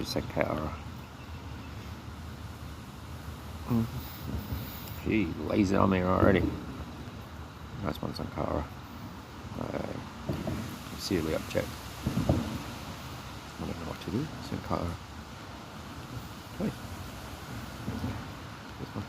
Sakara. Gee, lazy on me already. Nice one, Sankara. Sincerely object. I don't know what to do. Sankara. Hey. This one.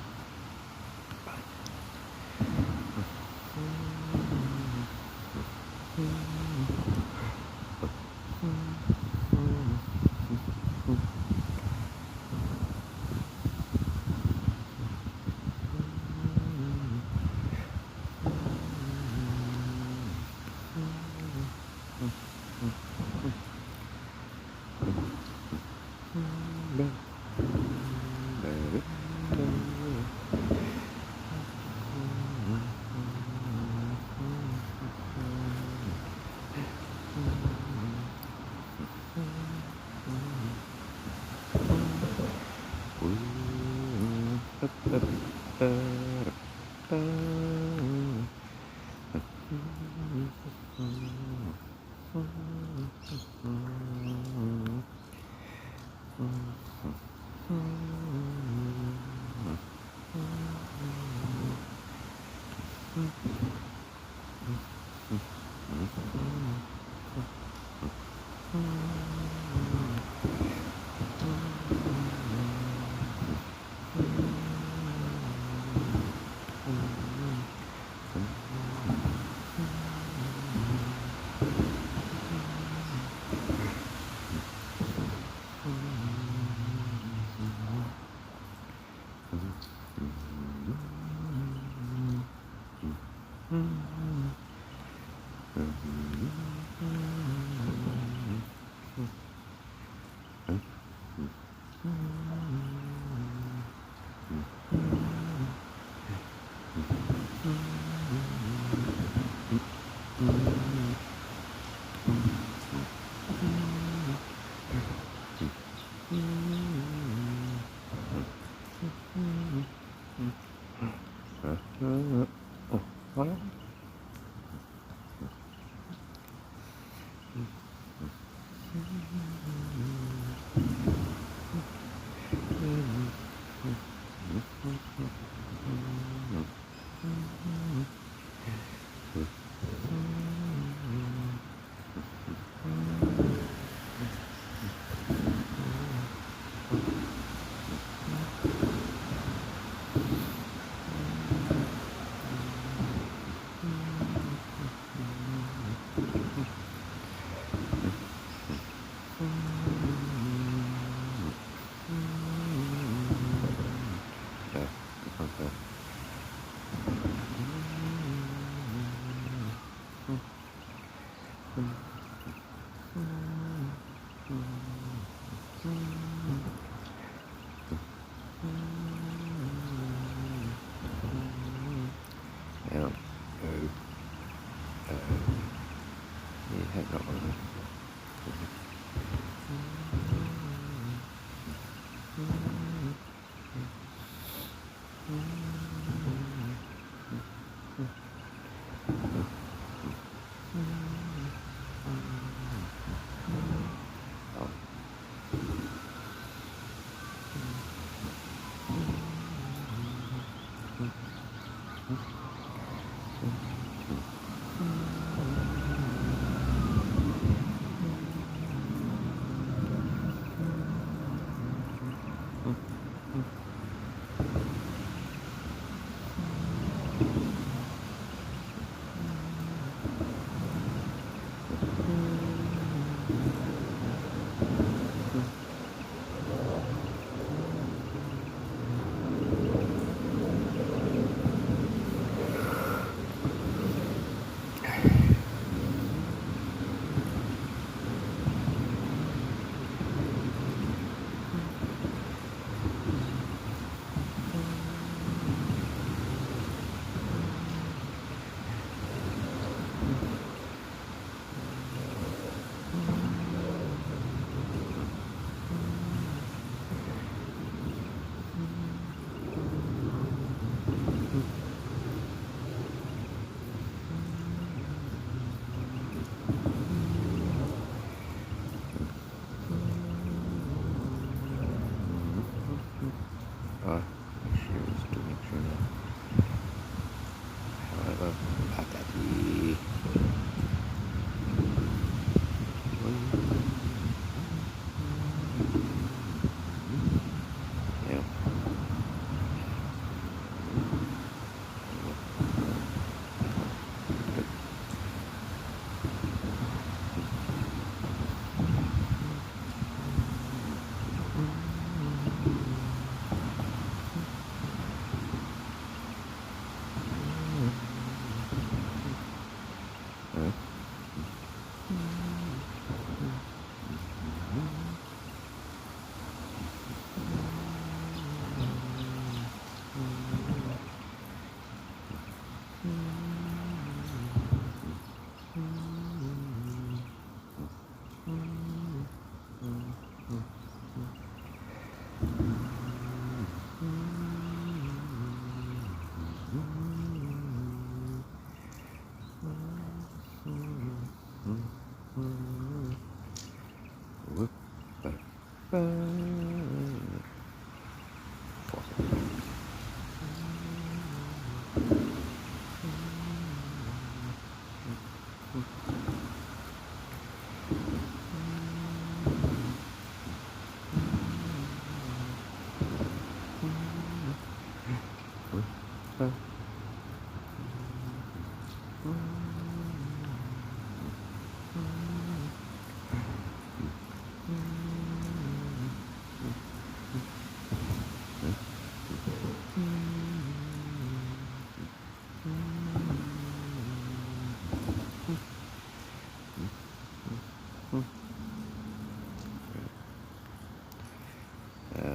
Yeah,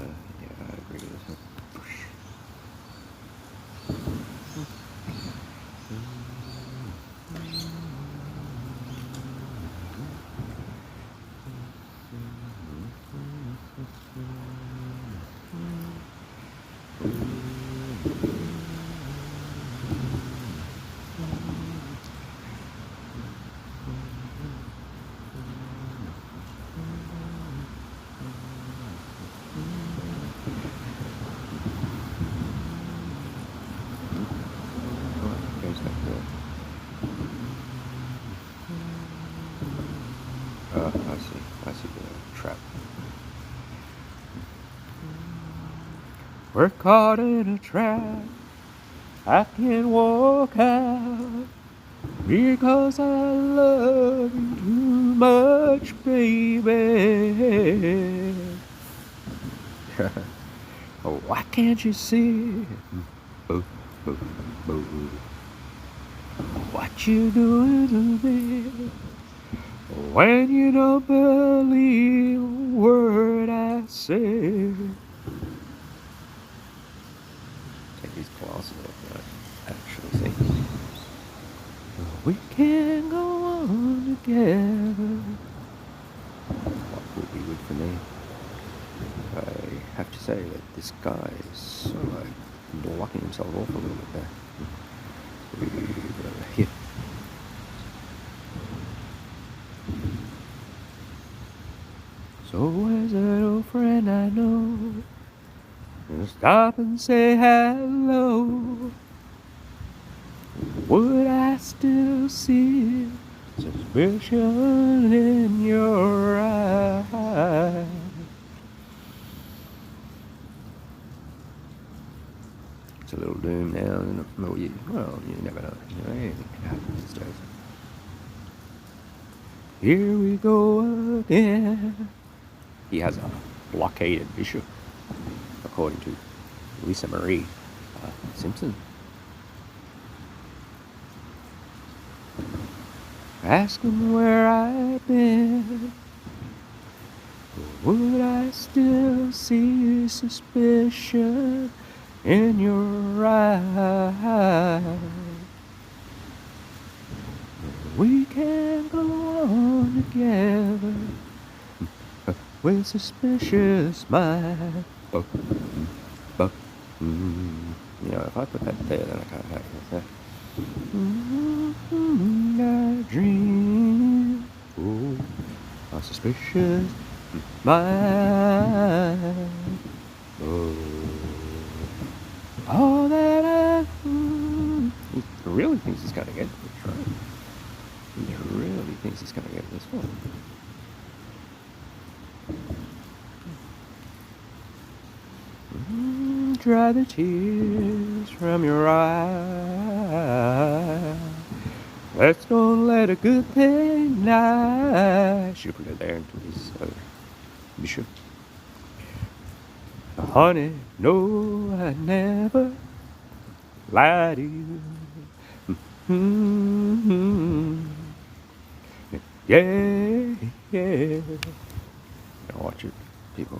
I agree with this. Goes back there. I see the trap. We're caught in a trap. I can't walk out because I love you too much, baby. Oh, why can't you see? Oh, oh, oh. What you doing to me when you don't believe a word I say? Take these glasses off, actually see. We can go on together. What would be good for me? I have to say that this guy is sort of like blocking himself off a little bit there. Yeah. So as an old friend I know, stop and say hello. Would I still see suspicion in your eyes? It's a little doom now, and well, you never know. You know, anything can happen these days. Here we go again. He has a blockaded bishop, according to Lisa Marie Simpson. Ask him where I've been. Would I still see suspicion in your eyes? We can go on together with suspicious minds. You know, if I put that there, then I can't have that. I dream, oh, a suspicious mind. Oh, all that I he really thinks he's gonna get this, right? He really thinks he's gonna get this one. Dry the tears from your eyes. Let's don't let a good thing die. Should have put it there into his bishop. Honey, no, I never lied to you. Yeah, yeah. Now watch it. People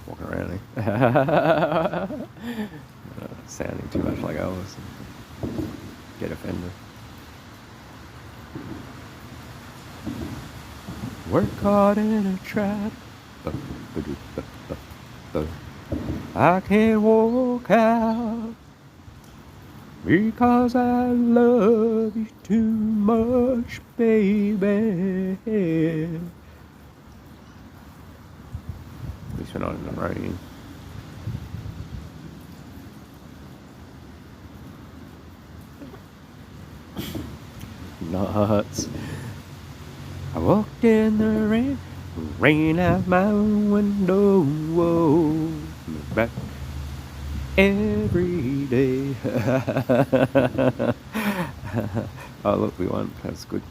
walking around here. Sounding too much like Elvis. Get offended. We're caught in a trap. I can't walk out because I love you too much, baby. tonight in the rain. Nuts. I walked in the rain, rain out my window, whoa, back every day. Oh, look, we won. That's good.